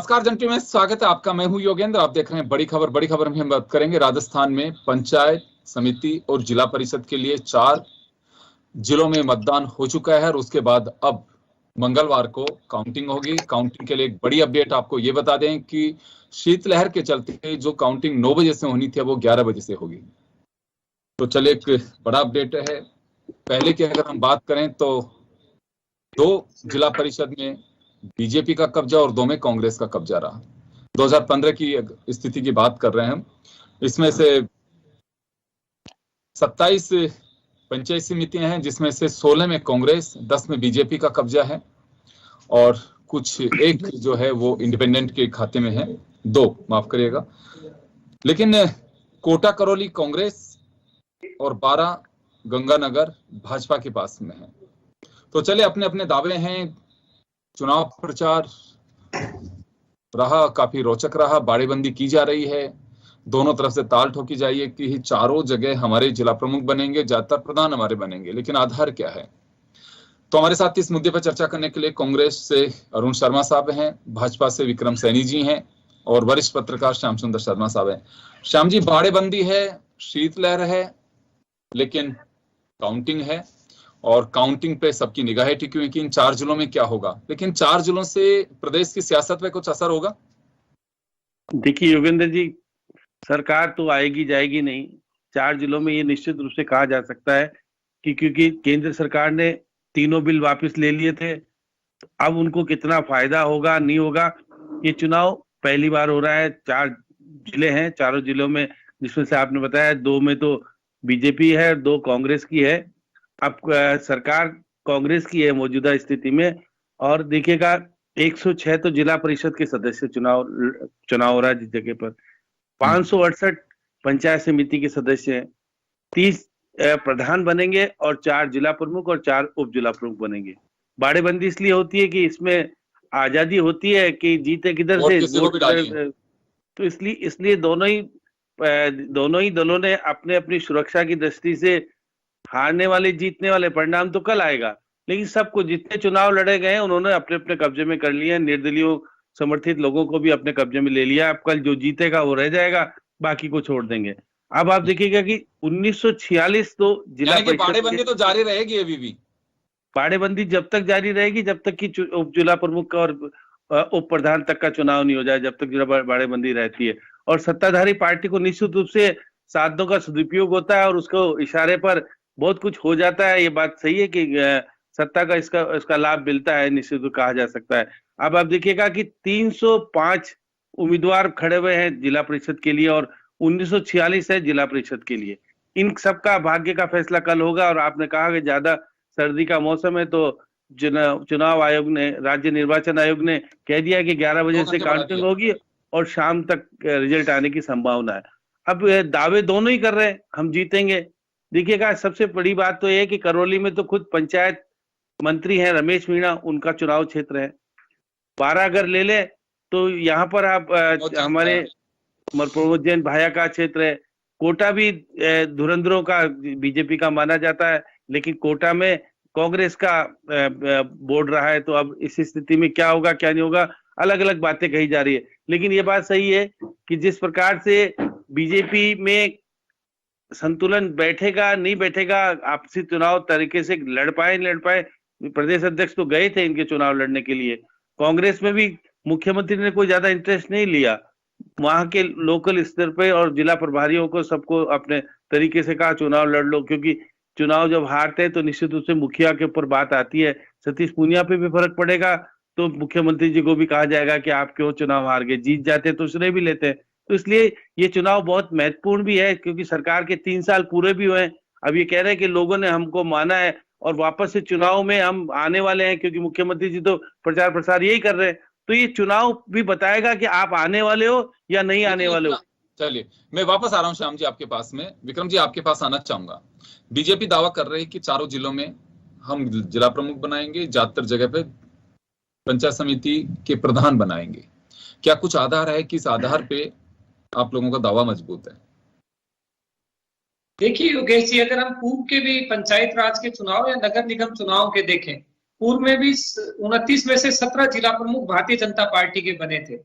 नमस्कार जेंटलमैन, स्वागत है आपका। मैं हूं योगेंद्र। आप देख रहे हैं बड़ी खबर। बड़ी खबर में हम बात करेंगे राजस्थान में पंचायत समिति और जिला परिषद के लिए 4 जिलों में मतदान हो चुका है और उसके बाद अब मंगलवार को काउंटिंग होगी। काउंटिंग के लिए एक बड़ी अपडेट आपको ये बता दें कि शीतलहर के चलते जो काउंटिंग 9 बजे से होनी थी वो 11 बजे से होगी। तो चलिए, एक बड़ा अपडेट है। पहले की अगर हम बात करें तो 2 जिला परिषद में बीजेपी का कब्जा और 2 में कांग्रेस का कब्जा रहा। 2015 की स्थिति की बात कर रहे हैं हम। इसमें से 27 पंचायत समितियां हैं, जिसमें से 16 में कांग्रेस, 10 में बीजेपी का कब्जा है और कुछ एक जो है वो इंडिपेंडेंट के खाते में है। 2 माफ करिएगा। लेकिन कोटा करौली कांग्रेस और 12 गंगानगर भाजपा के पास में है। तो चलिए, अपने अपने दावे हैं। चुनाव प्रचार रहा, काफी रोचक रहा। बाड़ेबंदी की जा रही है, दोनों तरफ से ताल ठोकी जाइए कि चारों जगह हमारे जिला प्रमुख बनेंगे, ज्यादातर प्रधान हमारे बनेंगे, लेकिन आधार क्या है? तो हमारे साथ इस मुद्दे पर चर्चा करने के लिए कांग्रेस से अरुण शर्मा साहब हैं, भाजपा से विक्रम सैनी जी हैं और वरिष्ठ पत्रकार श्याम सुंदर शर्मा साहब हैं। श्याम जी, बाड़ेबंदी है, शीतलहर है, लेकिन काउंटिंग है और काउंटिंग पे सबकी निगाहें टिकी हुई कि इन 4 जिलों में क्या होगा। लेकिन 4 जिलों से प्रदेश की सियासत पे कुछ असर होगा? देखिए योगेंद्र जी, सरकार तो आएगी जाएगी नहीं। 4 जिलों में ये निश्चित रूप से कहा जा सकता है कि क्योंकि केंद्र सरकार ने तीनों बिल वापस ले लिए थे, तो अब उनको कितना फायदा होगा नहीं होगा। ये चुनाव पहली बार हो रहा है। 4 जिले हैं, चारों जिलों में, जिसमें से आपने बताया 2 में तो बीजेपी है, 2 कांग्रेस की है। अब सरकार कांग्रेस की है मौजूदा स्थिति में। और देखिएगा, 106 तो जिला परिषद के सदस्य चुनाव हो रहा है जिस जगह पर। 568 पंचायत समिति के सदस्य हैं। 30 प्रधान बनेंगे और 4 जिला प्रमुख और 4 उप जिला प्रमुख बनेंगे। बाड़ेबंदी इसलिए होती है कि इसमें आजादी होती है कि जीते किधर से वोट किधर। तो इसलिए दोनों ही दलों ने अपने अपनी सुरक्षा की दृष्टि से हारने वाले जीतने वाले परिणाम तो कल आएगा, लेकिन सबको जितने चुनाव लड़े गए हैं उन्होंने अपने अपने कब्जे में कर लिए हैं। निर्दलीय समर्थित लोगों को भी अपने कब्जे में ले लिया। अब कल जो जीतेगा वो रह जाएगा, बाकी को छोड़ देंगे। अब आप देखिएगा कि 1946 तो जिला परिषद बाड़ेबंदी तो जारी रहेगी अभी भी। बाड़ेबंदी जब तक जारी रहेगी जब तक कि उप जिला प्रमुख और उप प्रधान तक का चुनाव नहीं हो जाए, जब तक जिला बाड़ेबंदी रहती है। और सत्ताधारी पार्टी को निश्चित रूप से साधनों का सदुपयोग होता है और उसको इशारे पर बहुत कुछ हो जाता है। ये बात सही है कि सत्ता का इसका लाभ मिलता है, निश्चित रूप कहा जा सकता है। अब आप देखिएगा कि 305 उम्मीदवार खड़े हुए हैं जिला परिषद के लिए और 1946 है जिला परिषद के लिए। इन सबका भाग्य का फैसला कल होगा। और आपने कहा कि ज्यादा सर्दी का मौसम है, तो चुनाव आयोग ने, राज्य निर्वाचन आयोग ने कह दिया कि 11 बजे से काउंटिंग होगी और शाम तक रिजल्ट आने की संभावना है। अब दावे दोनों ही कर रहे हैं हम जीतेंगे। देखिएगा, सबसे बड़ी बात तो यह है कि करौली में तो खुद पंचायत मंत्री हैं रमेश मीणा, उनका चुनाव क्षेत्र है। 12 अगर ले ले तो यहाँ पर आप हमारे प्रमोद जैन भाया का क्षेत्र है। कोटा भी धुरंधरों का बीजेपी का माना जाता है, लेकिन कोटा में कांग्रेस का बोर्ड रहा है। तो अब इस स्थिति में क्या होगा क्या नहीं होगा, अलग अलग बातें कही जा रही है। लेकिन ये बात सही है कि जिस प्रकार से बीजेपी में संतुलन बैठेगा नहीं बैठेगा, आपसी चुनाव तरीके से लड़ पाए। प्रदेश अध्यक्ष तो गए थे इनके चुनाव लड़ने के लिए। कांग्रेस में भी मुख्यमंत्री ने कोई ज्यादा इंटरेस्ट नहीं लिया। वहां के लोकल स्तर पे और जिला प्रभारियों को सबको अपने तरीके से कहा चुनाव लड़ लो, क्योंकि चुनाव जब हारते हैं तो निश्चित रूप से मुखिया के ऊपर बात आती है। सतीश पूनिया पे भी फर्क पड़ेगा, तो मुख्यमंत्री जी को भी कहा जाएगा कि आप क्यों चुनाव हार गए। जीत जाते तो उसने भी लेते हैं। तो इसलिए ये चुनाव बहुत महत्वपूर्ण भी है, क्योंकि सरकार के 3 साल पूरे भी हुए हैं। अब ये कह रहे हैं कि लोगों ने हमको माना है और वापस से चुनाव में हम आने वाले हैं, क्योंकि मुख्यमंत्री जी तो प्रचार प्रसार यही कर रहे हैं। तो ये चुनाव भी बताएगा कि आप आने वाले हो या नहीं आने वाले हो। चलिए, मैं वापस आ रहा हूं श्याम जी आपके पास में। विक्रम जी, आपके पास आना चाहूंगा। बीजेपी दावा कर रही है कि 4 जिलों में हम जिला प्रमुख बनाएंगे, ज्यादातर जगह पे पंचायत समिति के प्रधान बनाएंगे। क्या कुछ आधार है कि इस आधार पे आप लोगों का दावा मजबूत है? देखिए योगेश जी, अगर हम पूर्व के भी पंचायत राज के चुनाव या नगर निगम चुनाव के देखें, पूर्व में भी 29 में से 17 जिला प्रमुख भारतीय जनता पार्टी के बने थे।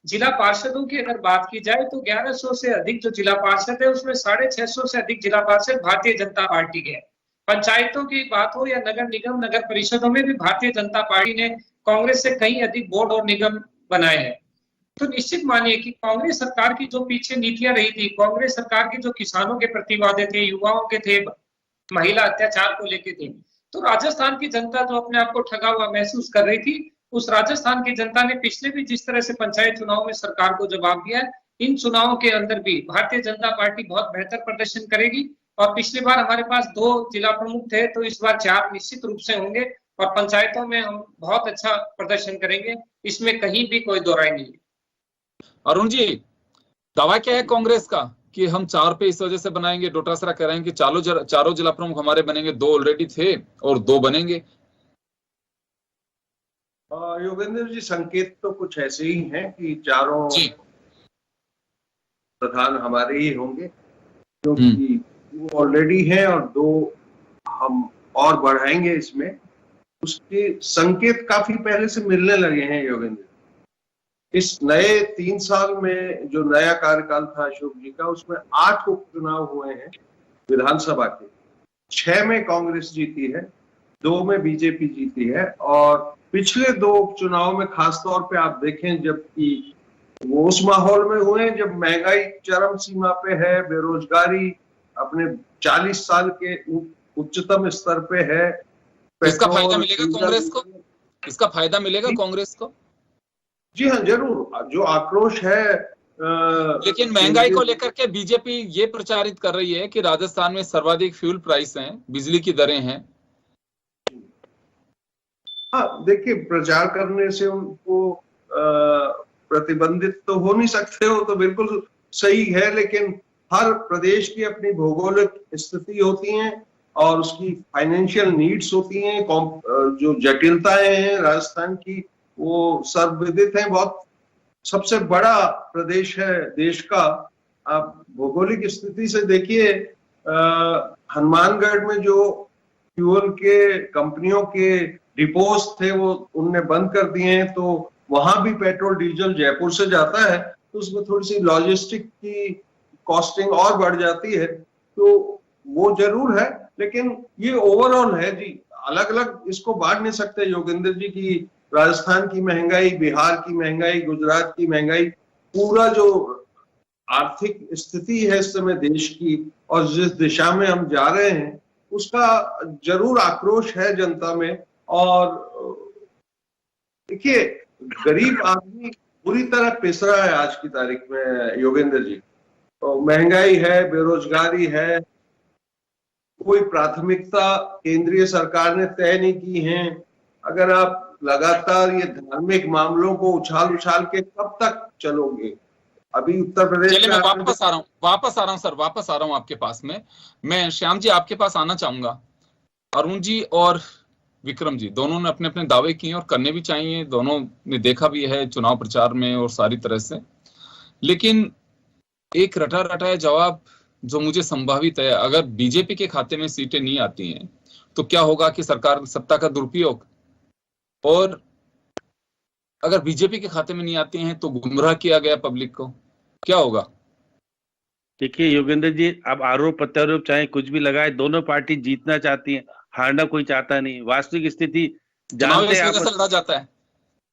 जिला पार्षदों की अगर बात की जाए तो 1100 से अधिक जो जिला पार्षद है उसमें 650 से अधिक जिला पार्षद भारतीय जनता पार्टी के हैं। पंचायतों की बात हो या नगर निगम नगर परिषदों में भी भारतीय जनता पार्टी ने कांग्रेस से कहीं अधिक बोर्ड और निगम बनाए हैं। तो निश्चित मानिए कि कांग्रेस सरकार की जो पीछे नीतियां रही थी, कांग्रेस सरकार की जो किसानों के प्रति वादे थे, युवाओं के थे, महिला अत्याचार को लेके थे, तो राजस्थान की जनता जो अपने आप को ठगा हुआ महसूस कर रही थी, उस राजस्थान की जनता ने पिछले भी जिस तरह से पंचायत चुनाव में सरकार को जवाब दिया है, इन चुनावों के अंदर भी भारतीय जनता पार्टी बहुत बेहतर प्रदर्शन करेगी। और पिछली बार हमारे पास 2 जिला प्रमुख थे, तो इस बार 4 निश्चित रूप से होंगे और पंचायतों में हम बहुत अच्छा प्रदर्शन करेंगे, इसमें कहीं भी कोई दो राय नहीं। अरुण जी, दावा क्या है कांग्रेस का कि हम 4 पे इस वजह से बनाएंगे? डोटासरा कह रहे हैं कि चारों जिला प्रमुख हमारे बनेंगे, 2 ऑलरेडी थे और 2 बनेंगे। योगेंद्र जी, संकेत तो कुछ ऐसे ही हैं कि चारों प्रधान हमारे ही होंगे, क्योंकि वो ऑलरेडी हैं और 2 हम और बढ़ाएंगे। इसमें उसके संकेत काफी पहले से मिलने लगे हैं योगेंद्र। इस नए 3 साल में जो नया कार्यकाल था अशोक जी का, उसमें 8 उपचुनाव हुए हैं विधानसभा के। 6 में कांग्रेस जीती है, 2 में बीजेपी जीती है। और पिछले 2 उपचुनाव में खासतौर पे आप देखें, जबकि वो उस माहौल में हुए जब महंगाई चरम सीमा पे है, बेरोजगारी अपने 40 साल के उच्चतम स्तर पे है। इसका फायदा मिलेगा कांग्रेस को? इसका फायदा मिलेगा कांग्रेस को? जी हाँ, जरूर। जो आक्रोश है लेकिन महंगाई को लेकर के बीजेपी ये प्रचारित कर रही है कि राजस्थान में सर्वाधिक फ्यूल प्राइस हैं, बिजली की दरें हैं। हाँ, देखिए, प्रचार करने से उनको प्रतिबंधित तो हो नहीं सकते हो, तो बिल्कुल सही है। लेकिन हर प्रदेश की अपनी भौगोलिक स्थिति होती है और उसकी फाइनेंशियल नीड्स होती हैं। जो जटिलताएं हैं राजस्थान की, वो सर्वविदित हैं। बहुत सबसे बड़ा प्रदेश है देश का। आप भौगोलिक स्थिति से देखिए, हनुमानगढ़ में जो फ्यूल के कंपनियों के डिपोज थे वो उनने बंद कर दिए हैं, तो वहां भी पेट्रोल डीजल जयपुर से जाता है, तो उसमें थोड़ी सी लॉजिस्टिक की कॉस्टिंग और बढ़ जाती है। तो वो जरूर है, लेकिन ये ओवरऑल है जी। अलग अलग इसको बांट नहीं सकते योगेंद्र जी की राजस्थान की महंगाई, बिहार की महंगाई, गुजरात की महंगाई, पूरा जो आर्थिक स्थिति है इस समय देश की और जिस दिशा में हम जा रहे हैं, उसका जरूर आक्रोश है जनता में। और देखिए, गरीब आदमी पूरी तरह पिस रहा है आज की तारीख में योगेंद्र जी। तो महंगाई है, बेरोजगारी है, कोई प्राथमिकता केंद्रीय सरकार ने तय नहीं की है। अगर आप लगातार ये धार्मिक मामलों को उछाल उछाल के कब तक चलोगे? अभी उत्तर प्रदेश में मैं वापस आ रहा हूँ सर, वापस आ रहा हूँ आपके पास में। मैं श्याम जी आपके पास आना चाहूंगा। अरुण जी और विक्रम जी दोनों ने अपने अपने दावे किए और करने भी चाहिए, दोनों ने देखा भी है चुनाव प्रचार में और सारी तरह से। लेकिन एक रटा रटाया जवाब जो मुझे संभावित है, अगर बीजेपी के खाते में सीटें नहीं आती हैं तो क्या होगा कि सरकार सत्ता का दुरुपयोग, और अगर बीजेपी के खाते में नहीं आती हैं तो गुमराह किया गया पब्लिक को, क्या होगा? देखिए योगेंद्र जी, अब आरोप प्रत्यारोप चाहे कुछ भी लगाए, दोनों पार्टी जीतना चाहती है, हारना कोई चाहता नहीं। वास्तविक स्थिति जानते हैं, लड़ा जाता है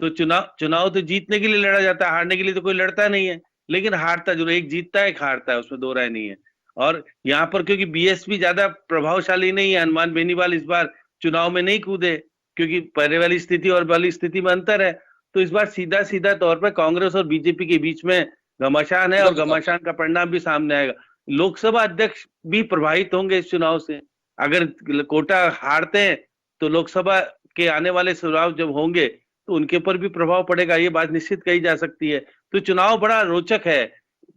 तो चुनाव तो जीतने के लिए लड़ा जाता है, हारने के लिए तो कोई लड़ता नहीं है। लेकिन हारता जरूर, एक जीतता है एक हारता है, उसमें दो राय नहीं है। और यहाँ पर क्योंकि बीएसपी ज्यादा प्रभावशाली नहीं है, हनुमान बेनीवाल इस बार चुनाव में नहीं कूदे क्योंकि पहले वाली स्थिति और वाली स्थिति में अंतर है, तो इस बार सीधा सीधा तौर पर कांग्रेस और बीजेपी के बीच में घमासान है और घमासान का परिणाम भी सामने आएगा। लोकसभा अध्यक्ष भी प्रभावित होंगे इस चुनाव से। अगर कोटा हारते हैं तो लोकसभा के आने वाले चुनाव जब होंगे तो उनके ऊपर भी प्रभाव पड़ेगा, ये बात निश्चित कही जा सकती है। तो चुनाव बड़ा रोचक है।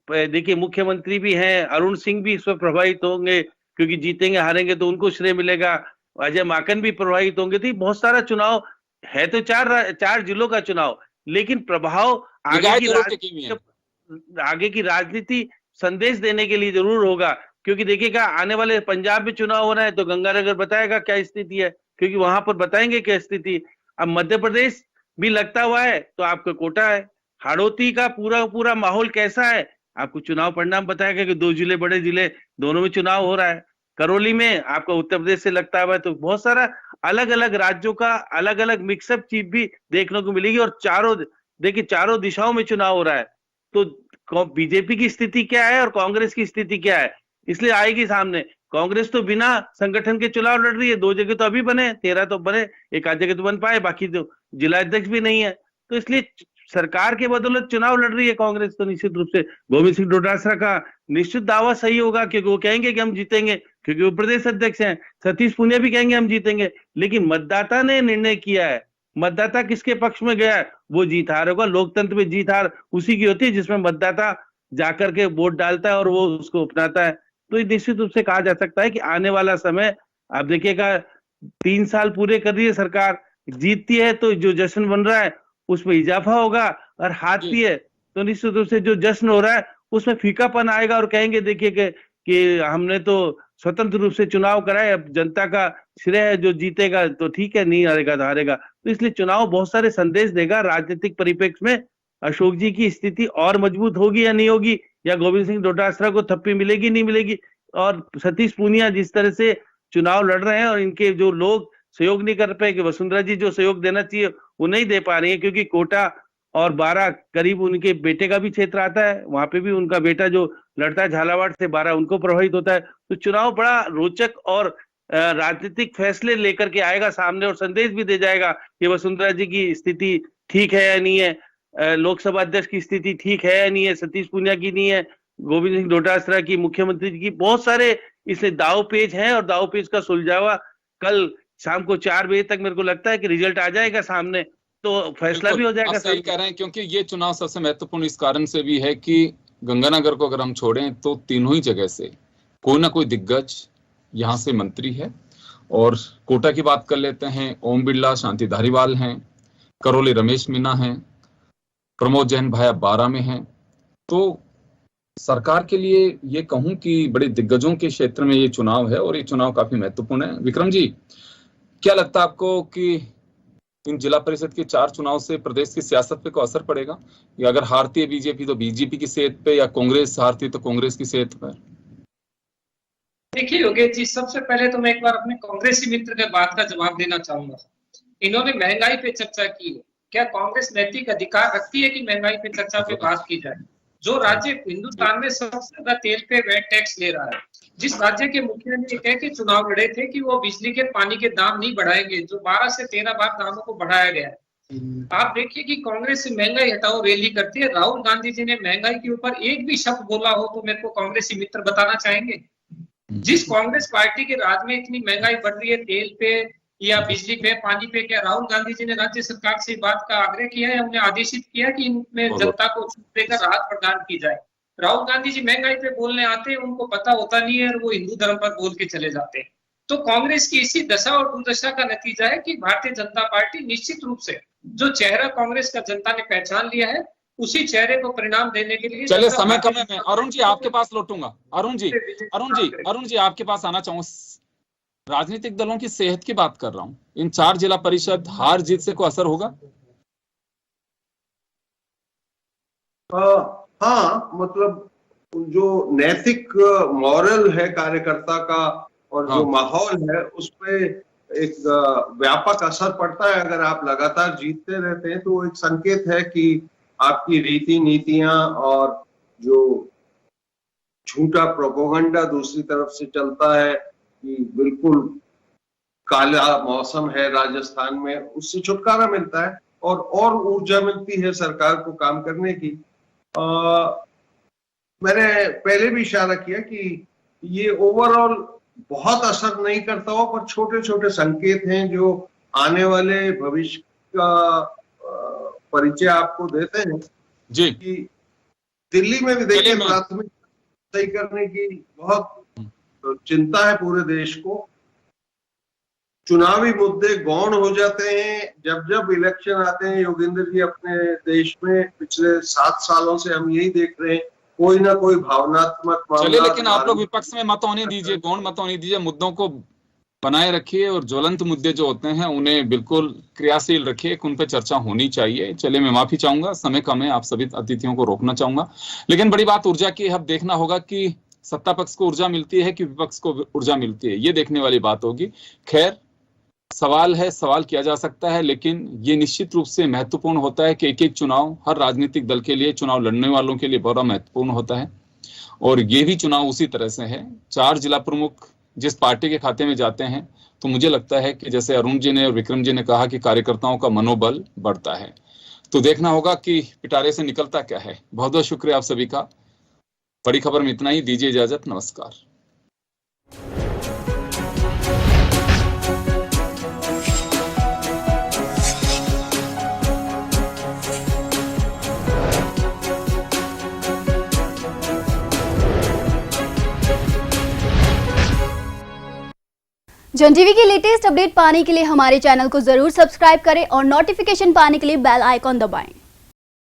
देखिए, मुख्यमंत्री भी हैं, अरुण सिंह भी इस पर प्रभावित होंगे क्योंकि जीतेंगे हारेंगे तो उनको श्रेय मिलेगा, अजय माकन भी प्रभावित होंगे। तो बहुत सारा चुनाव है, तो चार जिलों का चुनाव, लेकिन प्रभाव आगे की राजनीति संदेश देने के लिए जरूर होगा। क्योंकि देखिएगा, आने वाले पंजाब में चुनाव हो रहा है तो गंगानगर बताएगा क्या स्थिति है, क्योंकि वहां पर बताएंगे क्या स्थिति। अब मध्य प्रदेश भी लगता हुआ है तो आपका कोटा है, हाड़ौती का पूरा माहौल कैसा है? आपको चुनाव परिणाम बताएगा कि 2 जिले, बड़े जिले, दोनों में चुनाव हो रहा है। करौली में आपका उत्तर प्रदेश से लगता है तो बहुत सारा अलग अलग राज्यों का अलग अलग मिक्सअप चीज भी देखने को मिलेगी। और चारों दिशाओं में चुनाव हो रहा है, तो बीजेपी की स्थिति क्या है और कांग्रेस की स्थिति क्या है, इसलिए आएगी सामने। कांग्रेस तो बिना संगठन के चुनाव लड़ रही है, 2 जगह तो अभी बने, 13 तो बने, एक आध जगह तो बन पाए, बाकी तो जिला अध्यक्ष भी नहीं है। तो इसलिए सरकार के बदौलत चुनाव लड़ रही है कांग्रेस। तो निश्चित रूप से गोविंद सिंह डोटासरा का निश्चित दावा सही होगा, क्योंकि वो कहेंगे कि हम जीतेंगे, क्योंकि वो प्रदेश अध्यक्ष हैं। सतीश पूनिया भी कहेंगे हम जीतेंगे, लेकिन मतदाता ने निर्णय किया है, मतदाता किसके पक्ष में गया है, वो जीत हार होगा। लोकतंत्र में जीत हार उसी की होती है जिसमें मतदाता जाकर के वोट डालता है और वो उसको अपनाता है। तो निश्चित रूप से कहा जा सकता है कि आने वाला समय आप देखिएगा, 3 साल पूरे कर रही है सरकार, जीतती है तो जो जश्न बन रहा है उसमें इजाफा होगा, और हारती है तो निश्चित रूप से जो जश्न हो रहा है उसमें फीकापन आएगा। और कहेंगे देखिए कि हमने तो स्वतंत्र रूप से चुनाव कराए, अब जनता का श्रेय है, जो जीतेगा तो ठीक है, नहीं हारेगा तो हारेगा। तो इसलिए चुनाव बहुत सारे संदेश देगा। राजनीतिक परिप्रेक्ष्य में अशोक जी की स्थिति और मजबूत होगी या नहीं होगी, या गोविंद सिंह डोटासरा को थप्पी मिलेगी नहीं मिलेगी, और सतीश पूनिया जिस तरह से चुनाव लड़ रहे हैं और इनके जो लोग सहयोग नहीं कर पाए, कि वसुंधरा जी जो सहयोग देना चाहिए वो नहीं दे पा रही है, क्योंकि कोटा और 12 करीब उनके बेटे का भी क्षेत्र आता है, वहां पे भी उनका बेटा जो लड़ता है झालावाड़ से 12 उनको प्रभावित होता है। तो चुनाव बड़ा रोचक और राजनीतिक फैसले लेकर के आएगा सामने, और संदेश भी दे जाएगा कि वसुंधरा जी की स्थिति ठीक है या नहीं है, लोकसभा अध्यक्ष की स्थिति ठीक है या नहीं है, सतीश पूनिया की नहीं है, गोविंद सिंह डोटासरा की, मुख्यमंत्री जी की, बहुत सारे इसलिए दाव पेच हैं। और दाव पेच का सुलझावा कल शाम को 4 बजे तक मेरे को लगता है कि रिजल्ट आ जाएगा सामने, तो फैसला भी हो जाएगा। सही कह रहे हैं, क्योंकि ये चुनाव सबसे महत्वपूर्ण इस कारण से भी है कि गंगानगर को अगर हम छोड़ें तो तीनों ही जगह से कोई ना कोई दिग्गज यहाँ से मंत्री है। और कोटा की बात कर लेते हैं, ओम बिरला, शांति धारीवाल हैं, करौली रमेश मीना हैं, प्रमोद जैन भाया 12 में हैं। तो सरकार के लिए ये कहूं कि बड़े दिग्गजों के क्षेत्र में ये चुनाव है और ये चुनाव काफी महत्वपूर्ण है। विक्रम जी, क्या लगता है आपको कि इन जिला परिषद के 4 चुनाव से प्रदेश की सियासत पे कोई असर पड़ेगा, या अगर हारती है बीजेपी तो बीजेपी की सेहत पे, या कांग्रेस हारती है तो कांग्रेस की सेहत पर? देखिए योगेश जी, सबसे पहले तो मैं एक बार अपने कांग्रेसी मित्र के बात का जवाब देना चाहूंगा। इन्होंने महंगाई पे चर्चा की है, क्या कांग्रेस नैतिक अधिकार रखती है कि महंगाई पे चर्चा पे बात की जाए? जो राज्य हिंदुस्तान में सबसे ज्यादा तेल पे वैट टैक्स ले रहा है, जिस राज्य के मुखिया ने कह के चुनाव लड़े थे कि वो बिजली के पानी के दाम नहीं बढ़ाएंगे, जो 12 से 13 बार दामों को बढ़ाया गया है। आप देखिए कि कांग्रेस महंगाई हटाओ रैली करती है। राहुल गांधी जी ने महंगाई के ऊपर एक भी शब्द बोला हो तो मेरे को कांग्रेसी मित्र बताना चाहेंगे? जिस कांग्रेस पार्टी के राज में इतनी महंगाई बढ़ रही है, तेल पे या बिजली पे, पानी पे, क्या राहुल गांधी जी ने राज्य सरकार से बात का आग्रह किया है, उन्हें आदेशित किया कि इनमें जनता को छूट देकर राहत प्रदान की जाए? राहुल गांधी जी महंगाई पे बोलने आते हैं, उनको पता होता नहीं है और वो हिंदू धर्म पर बोल के चले जाते हैं। तो कांग्रेस की इसी दशा और दुर्दशा का नतीजा है कि भारतीय जनता पार्टी निश्चित रूप से जो चेहरा कांग्रेस का जनता ने पहचान लिया है, उसी चेहरे को परिणाम देने के लिए चलिए समय कम है, मैं अरुण जी आपके पास लौटूंगा। अरुण जी आपके पास आना चाहूँ। राजनीतिक दलों की सेहत की बात कर रहा हूँ, इन 4 जिला परिषद हार जीत से कोई असर होगा? हाँ, मतलब जो नैतिक मॉरल है कार्यकर्ता का और जो माहौल है उस पे एक व्यापक असर पड़ता है। अगर आप लगातार जीतते रहते हैं तो वो एक संकेत है कि आपकी रीति नीतियां और जो झूठा प्रोपेगेंडा दूसरी तरफ से चलता है कि बिल्कुल काला मौसम है राजस्थान में, उससे छुटकारा मिलता है और ऊर्जा मिलती है सरकार को काम करने की। मैंने पहले भी इशारा किया कि ये ओवरऑल बहुत असर नहीं करता हो, पर छोटे छोटे संकेत हैं जो आने वाले भविष्य का परिचय आपको देते हैं जी। कि दिल्ली में भी देखिए प्राथमिक तय करने की बहुत चिंता है पूरे देश को। चुनावी मुद्दे गौण हो जाते हैं जब जब इलेक्शन आते हैं। योगेंद्र जी, अपने देश में पिछले 7 सालों से हम यही देख रहे हैं, कोई ना कोई भावनात्मक मामला। चलिए, लेकिन आप लोग विपक्ष में मत होने दीजिए, गौण मत होने दीजिए, मुद्दों को बनाए रखिए और ज्वलंत मुद्दे जो होते हैं उन्हें बिल्कुल क्रियाशील रखिए, उन पर चर्चा होनी चाहिए। चलिए, मैं माफी चाहूंगा, समय कम है, आप सभी अतिथियों को रोकना चाहूंगा। लेकिन बड़ी बात ऊर्जा की है, अब देखना होगा कि सत्ता पक्ष को ऊर्जा मिलती है कि विपक्ष को ऊर्जा मिलती है, ये देखने वाली बात होगी। खैर, सवाल है, सवाल किया जा सकता है, लेकिन ये निश्चित रूप से महत्वपूर्ण होता है कि एक एक चुनाव हर राजनीतिक दल के लिए, चुनाव लड़ने वालों के लिए बड़ा महत्वपूर्ण होता है। और ये भी चुनाव उसी तरह से है। 4 जिला प्रमुख जिस पार्टी के खाते में जाते हैं, तो मुझे लगता है कि जैसे अरुण जी ने और विक्रम जी ने कहा कि कार्यकर्ताओं का मनोबल बढ़ता है। तो देखना होगा कि पिटारे से निकलता क्या है। बहुत बहुत शुक्रिया आप सभी का। बड़ी खबर में इतना ही, दीजिए इजाजत, नमस्कार। जन टीवी की लेटेस्ट अपडेट पाने के लिए हमारे चैनल को जरूर सब्सक्राइब करें और नोटिफिकेशन पाने के लिए बेल आइकॉन दबाएं।